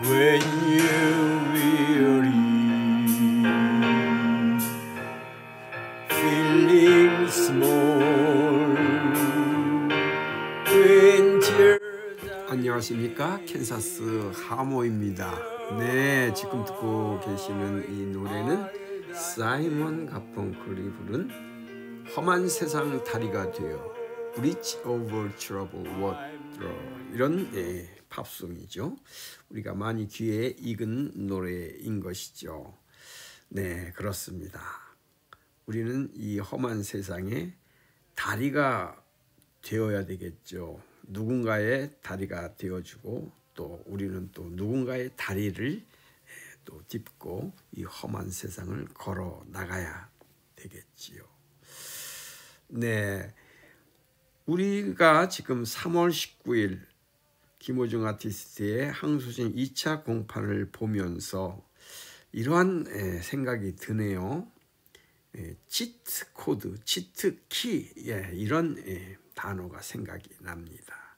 when you weary, feeling small, when tears are... 안녕하십니까, 캔사스 하모입니다. 네, 지금 듣고 계시는 이 노래는 사이먼 가펑클이 부른 험한 세상 다리가 되어 Bridge over Troubled Water, 이런 팝송이죠. 우리가 많이 귀에 익은 노래인 것이죠. 네, 그렇습니다. 우리는 이 험한 세상에 다리가 되어야 되겠죠. 누군가의 다리가 되어주고 또 우리는 또 누군가의 다리를 또 딛고 이 험한 세상을 걸어 나가야 되겠지요. 네, 우리가 지금 3월 19일 김호중 아티스트의 항소심 2차 공판을 보면서 이러한 생각이 드네요. 치트 코드, 치트 키, 이런 단어가 생각이 납니다.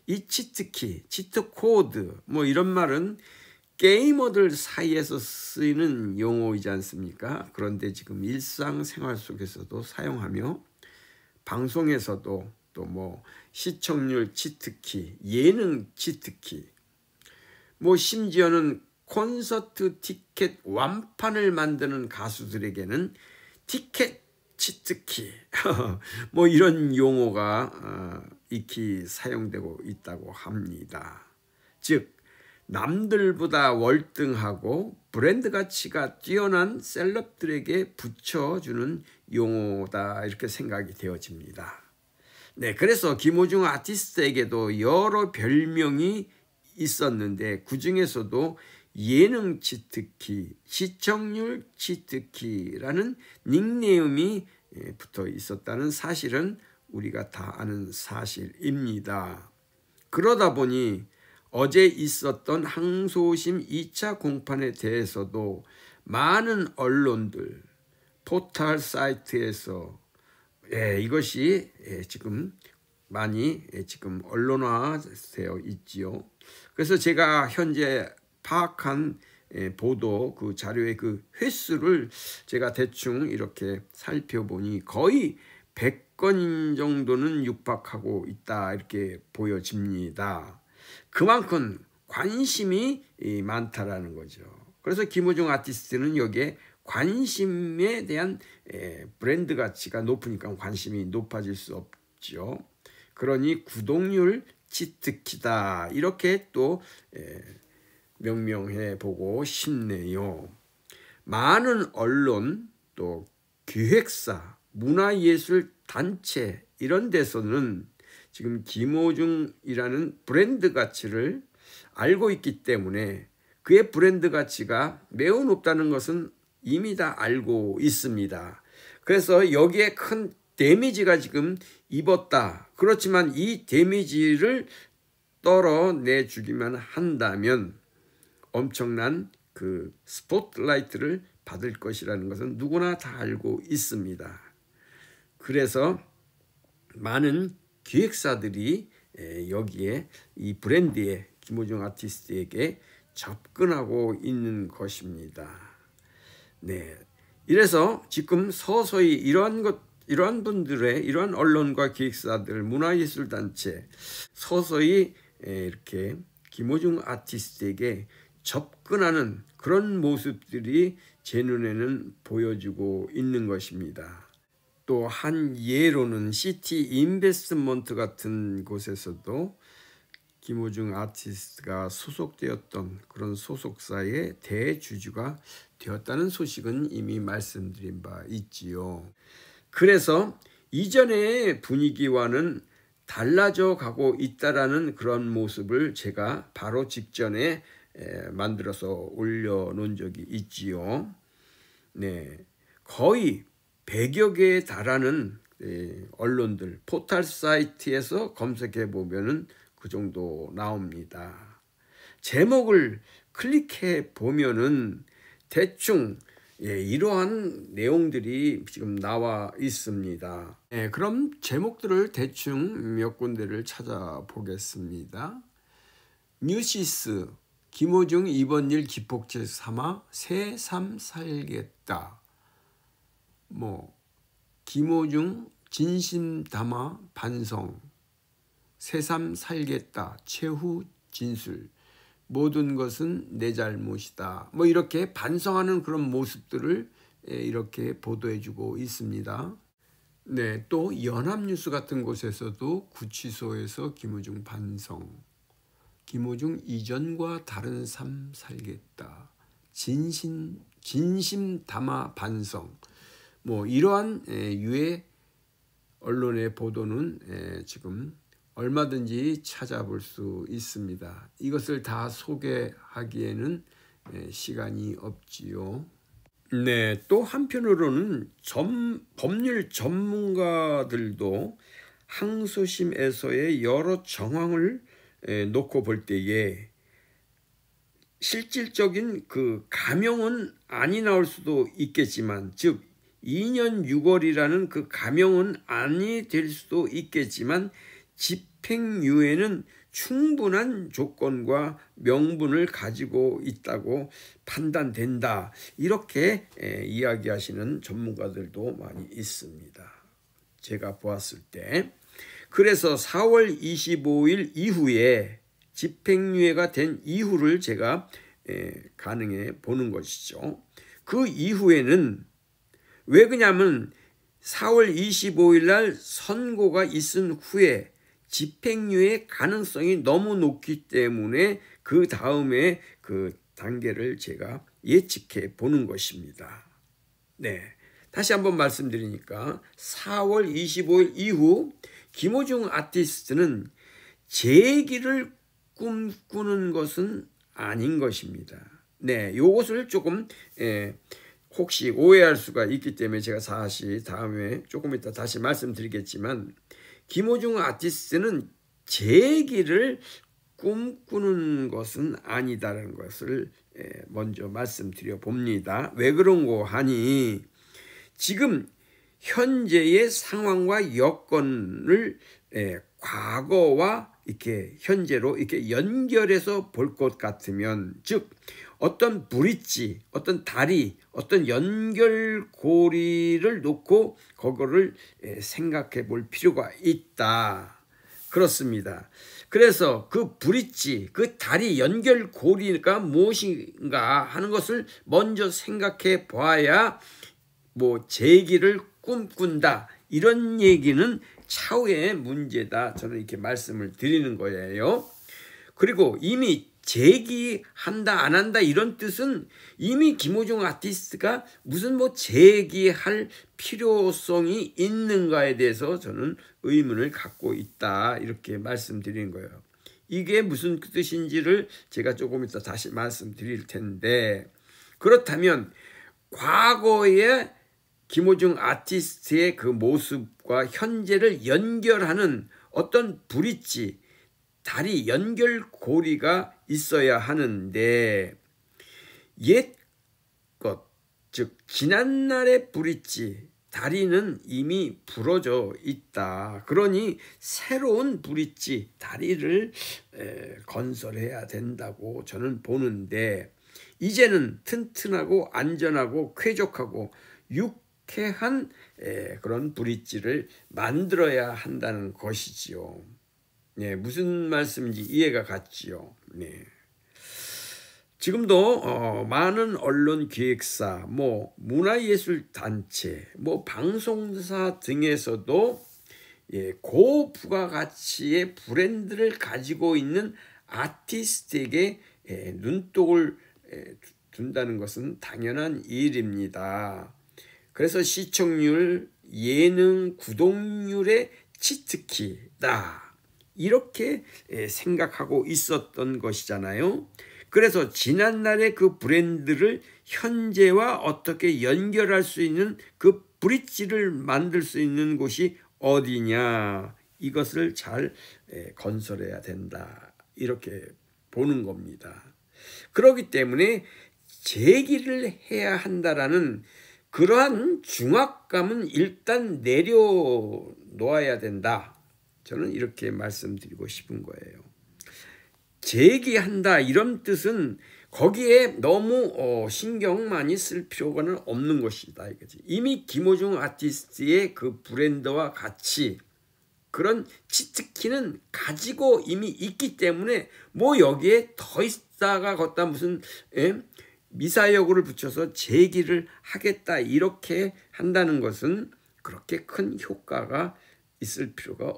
이 치트 키, 치트 코드, 뭐 이런 말은 게이머들 사이에서 쓰이는 용어이지 않습니까? 그런데 지금 일상생활 속에서도 사용하며 방송에서도 또 뭐 시청률 치트키, 예능 치트키, 뭐 심지어는 콘서트 티켓 완판을 만드는 가수들에게는 티켓 치트키 뭐 이런 용어가 익히 사용되고 있다고 합니다. 즉 남들보다 월등하고 브랜드 가치가 뛰어난 셀럽들에게 붙여주는 용어다, 이렇게 생각이 되어집니다. 네, 그래서 김호중 아티스트에게도 여러 별명이 있었는데 그 중에서도 예능 치트키, 시청률 치트키라는 닉네임이 붙어 있었다는 사실은 우리가 다 아는 사실입니다. 그러다 보니 어제 있었던 항소심 2차 공판에 대해서도 많은 언론들, 포털 사이트에서 이것이 지금 많이 지금 언론화되어 있지요. 그래서 제가 현재 파악한 보도 그 자료의 그 횟수를 제가 대충 이렇게 살펴보니 거의 100건 정도는 육박하고 있다, 이렇게 보여집니다. 그만큼 관심이 많다라는 거죠. 그래서 김호중 아티스트는 여기에 관심에 대한 브랜드 가치가 높으니까 관심이 높아질 수 없죠. 그러니 구독률 치트키다, 이렇게 또 명명해 보고 싶네요. 많은 언론, 또 기획사, 문화예술 단체 이런 데서는 지금 김호중이라는 브랜드 가치를 알고 있기 때문에 그의 브랜드 가치가 매우 높다는 것은 이미 다 알고 있습니다. 그래서 여기에 큰 데미지가 지금 입었다. 그렇지만 이 데미지를 떨어내주기만 한다면 엄청난 그 스포트라이트를 받을 것이라는 것은 누구나 다 알고 있습니다. 그래서 많은 기획사들이 여기에 이 브랜드에 김호중 아티스트에게 접근하고 있는 것입니다. 네, 이래서 지금 서서히 이러한 분들의, 이러한 언론과 기획사들, 문화예술단체 서서히 이렇게 김호중 아티스트에게 접근하는 그런 모습들이 제 눈에는 보여지고 있는 것입니다. 또 한 예로는 시티 인베스트먼트 같은 곳에서도 김호중 아티스트가 소속되었던 그런 소속사의 대주주가 되었다는 소식은 이미 말씀드린 바 있지요. 그래서 이전의 분위기와는 달라져 가고 있다라는 그런 모습을 제가 바로 직전에 만들어서 올려놓은 적이 있지요. 네, 거의 100여 개에 달하는 언론들, 포털 사이트에서 검색해 보면은 그 정도 나옵니다. 제목을 클릭해 보면은 대충 이러한 내용들이 지금 나와 있습니다. 그럼 제목들을 대충 몇 군데를 찾아보겠습니다. 뉴시스, 김호중 이번 일 기폭제 삼아 새삼 살겠다. 김호중 진심 담아 반성, 새삼 살겠다, 최후 진술, 모든 것은 내 잘못이다. 이렇게 반성하는 그런 모습들을 이렇게 보도해주고 있습니다. 네, 또 연합뉴스 같은 곳에서도 구치소에서 김호중 반성, 김호중 이전과 다른 삶 살겠다, 진심 담아 반성, 이러한 유해 언론의 보도는 지금 얼마든지 찾아볼 수 있습니다. 이것을 다 소개하기에는 시간이 없지요. 네, 또 한편으로는 법률 전문가들도 항소심에서의 여러 정황을 놓고 볼 때에 실질적인 그 감형은 아니 나올 수도 있겠지만, 즉 2년 6월이라는 그 감형은 아니 될 수도 있겠지만 집행유예는 충분한 조건과 명분을 가지고 있다고 판단된다. 이렇게 이야기하시는 전문가들도 많이 있습니다. 제가 보았을 때. 그래서 4월 25일 이후에 집행유예가 된 이후를 제가 가능해 보는 것이죠. 그 이후에는 왜 그러냐면 4월 25일 날 선고가 있은 후에 집행유예 가능성이 너무 높기 때문에 그 다음에 그 단계를 제가 예측해 보는 것입니다. 네, 다시 한번 말씀드리니까 4월 25일 이후 김호중 아티스트는 재기를 꿈꾸는 것은 아닌 것입니다. 네, 요것을 조금 혹시 오해할 수가 있기 때문에 제가 다시 다음에 조금 이따 다시 말씀드리겠지만, 김호중 아티스트는 재기를 꿈꾸는 것은 아니다라는 것을 먼저 말씀드려 봅니다. 왜 그런고 하니 지금 현재의 상황과 여건을 과거와 이렇게 현재로 이렇게 연결해서 볼 것 같으면, 즉 어떤 브릿지, 어떤 다리, 어떤 연결고리를 놓고 그거를 생각해 볼 필요가 있다. 그렇습니다. 그래서 그 브릿지, 그 다리 연결고리가 무엇인가 하는 것을 먼저 생각해 봐야 재기를 꿈꾼다, 이런 얘기는 차후의 문제다. 저는 이렇게 말씀을 드리는 거예요. 그리고 이미 재기한다 안 한다 이런 뜻은 이미 김호중 아티스트가 무슨 재기할 필요성이 있는가에 대해서 저는 의문을 갖고 있다, 이렇게 말씀드리는 거예요. 이게 무슨 뜻인지를 제가 조금 이따 다시 말씀드릴 텐데, 그렇다면 과거에 김호중 아티스트의 그 모습과 현재를 연결하는 어떤 브릿지, 다리 연결고리가 있어야 하는데, 옛것, 즉 지난날의 브릿지, 다리는 이미 부러져 있다. 그러니 새로운 브릿지, 다리를 건설해야 된다고 저는 보는데, 이제는 튼튼하고 안전하고 쾌적하고 유쾌한 그런 브릿지를 만들어야 한다는 것이지요. 네, 무슨 말씀인지 이해가 갔지요. 네. 지금도 많은 언론 기획사, 문화예술단체, 방송사 등에서도 고부가가치의 브랜드를 가지고 있는 아티스트에게 눈독을 둔다는 것은 당연한 일입니다. 그래서 시청률, 예능, 구독률의 치트키다, 이렇게 생각하고 있었던 것이잖아요. 그래서 지난날의 그 브랜드를 현재와 어떻게 연결할 수 있는 그 브릿지를 만들 수 있는 곳이 어디냐, 이것을 잘 건설해야 된다, 이렇게 보는 겁니다. 그렇기 때문에 재기를 해야 한다라는 그러한 중압감은 일단 내려놓아야 된다, 저는 이렇게 말씀드리고 싶은 거예요. 제기한다 이런 뜻은 거기에 너무 신경 많이 쓸 필요가 없는 것이다 이거지. 이미 김호중 아티스트의 그 브랜드와 같이 그런 치트키는 가지고 이미 있기 때문에 뭐 여기에 더 있다가 걷다 무슨 미사여구를 붙여서 제기를 하겠다 이렇게 한다는 것은 그렇게 큰 효과가 있을 필요가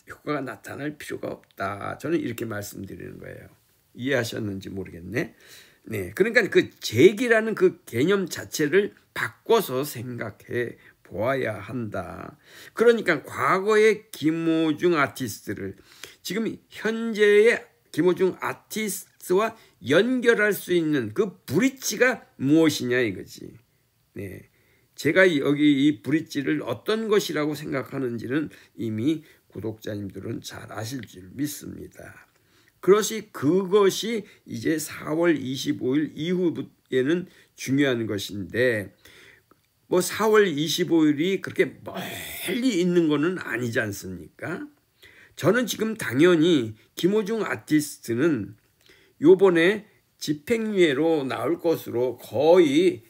효과가 나타날 필요가 없다. 저는 이렇게 말씀드리는 거예요. 이해하셨는지 모르겠네. 네, 그러니까 그 제기라는 그 개념 자체를 바꿔서 생각해 보아야 한다. 그러니까 과거의 김호중 아티스트를 지금 현재의 김호중 아티스트와 연결할 수 있는 그 브릿지가 무엇이냐 이거지. 네, 제가 여기 이 브릿지를 어떤 것이라고 생각하는지는 이미 구독자님들은 잘 아실 줄 믿습니다. 그것이 이제 4월 25일 이후에는 중요한 것인데 뭐 4월 25일이 그렇게 멀리 있는 거는 아니지 않습니까? 저는 지금 당연히 김호중 아티스트는 요번에 집행유예로 나올 것으로 거의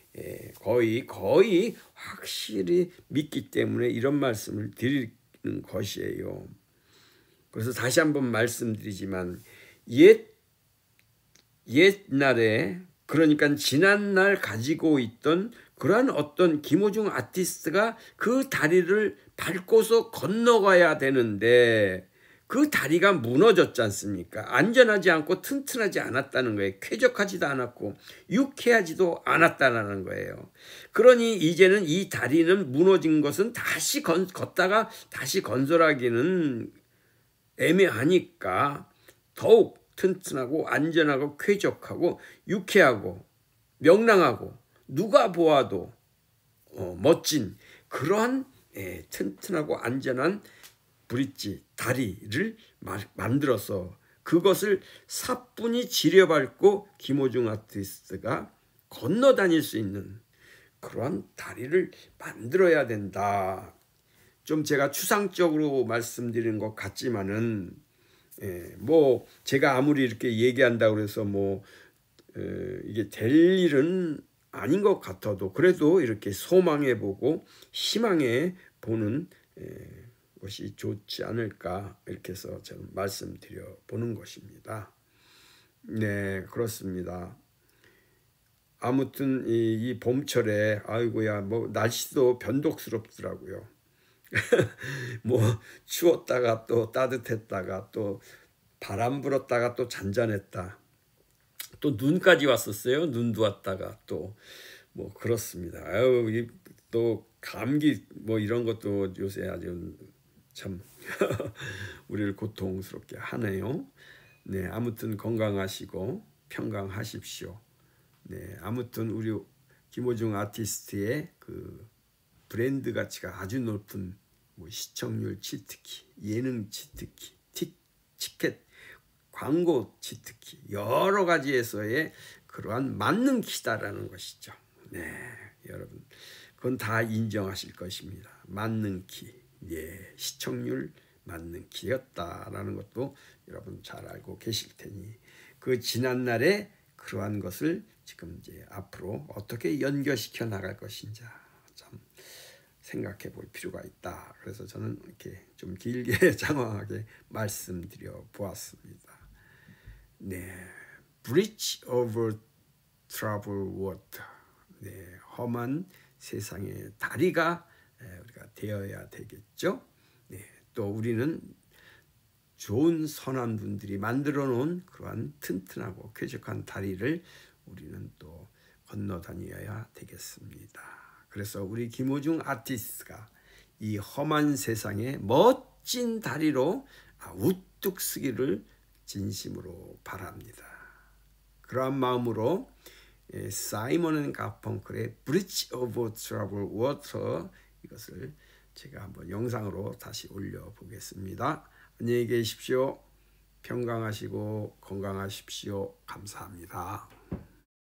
확실히 믿기 때문에 이런 말씀을 드리는 것이에요. 그래서 다시 한번 말씀드리지만 옛날에 그러니까 지난날 가지고 있던 그러한 어떤 김호중 아티스트가 그 다리를 밟고서 건너가야 되는데 그 다리가 무너졌지 않습니까? 안전하지 않고 튼튼하지 않았다는 거예요. 쾌적하지도 않았고 유쾌하지도 않았다는 거예요. 그러니 이제는 이 다리는 무너진 것은 다시 걷다가 다시 건설하기는 애매하니까 더욱 튼튼하고 안전하고 쾌적하고 유쾌하고 명랑하고 누가 보아도 멋진 그러한 튼튼하고 안전한 브릿지 다리를 만들어서 그것을 사뿐히 지려밟고 김호중 아티스트가 건너 다닐 수 있는 그러한 다리를 만들어야 된다. 좀 제가 추상적으로 말씀드리는 것 같지만은 뭐 제가 아무리 이렇게 얘기한다고 해서 뭐 이게 될 일은 아닌 것 같아도 그래도 이렇게 소망해 보고 희망해 보는 것이 좋지 않을까 이렇게 해서 저는 말씀드려 보는 것입니다. 네, 그렇습니다. 아무튼 이 봄철에 아이고야 뭐 날씨도 변덕스럽더라고요. 뭐 추웠다가 또 따뜻했다가 또 바람 불었다가 또 잔잔했다. 또 눈까지 왔었어요. 눈도 왔다가 또 뭐 그렇습니다. 아유, 또 감기 뭐 이런 것도 요새 아주 참 우리를 고통스럽게 하네요. 네, 아무튼 건강하시고 평강하십시오. 네, 아무튼 우리 김호중 아티스트의 그 브랜드 가치가 아주 높은 뭐 시청률 치트키, 예능 치트키, 티켓, 광고 치트키 여러 가지에서의 그러한 만능 키다라는 것이죠. 네, 여러분 그건 다 인정하실 것입니다. 만능 키, 예, 시청률 만능 키였다라는 것도 여러분 잘 알고 계실 테니 그 지난날에 그러한 것을 지금 이제 앞으로 어떻게 연결시켜 나갈 것인지 참 생각해 볼 필요가 있다. 그래서 저는 이렇게 좀 길게 장황하게 말씀드려 보았습니다. 네, Bridge over Troubled Water. 네, 험한 세상의 다리가 우리가 되어야 되겠죠. 네, 또 우리는 좋은 선한 분들이 만들어 놓은 그러한 튼튼하고 쾌적한 다리를 우리는 또 건너 다녀야 되겠습니다. 그래서 우리 김호중 아티스트가 이 험한 세상에 멋진 다리로 우뚝 서기를 진심으로 바랍니다. 그러한 마음으로 사이먼 앤 가펑클의 Bridge over Troubled Water 이것을 제가 한번 영상으로 다시 올려보겠습니다. 안녕히 계십시오. 평강하시고 건강하십시오. 감사합니다.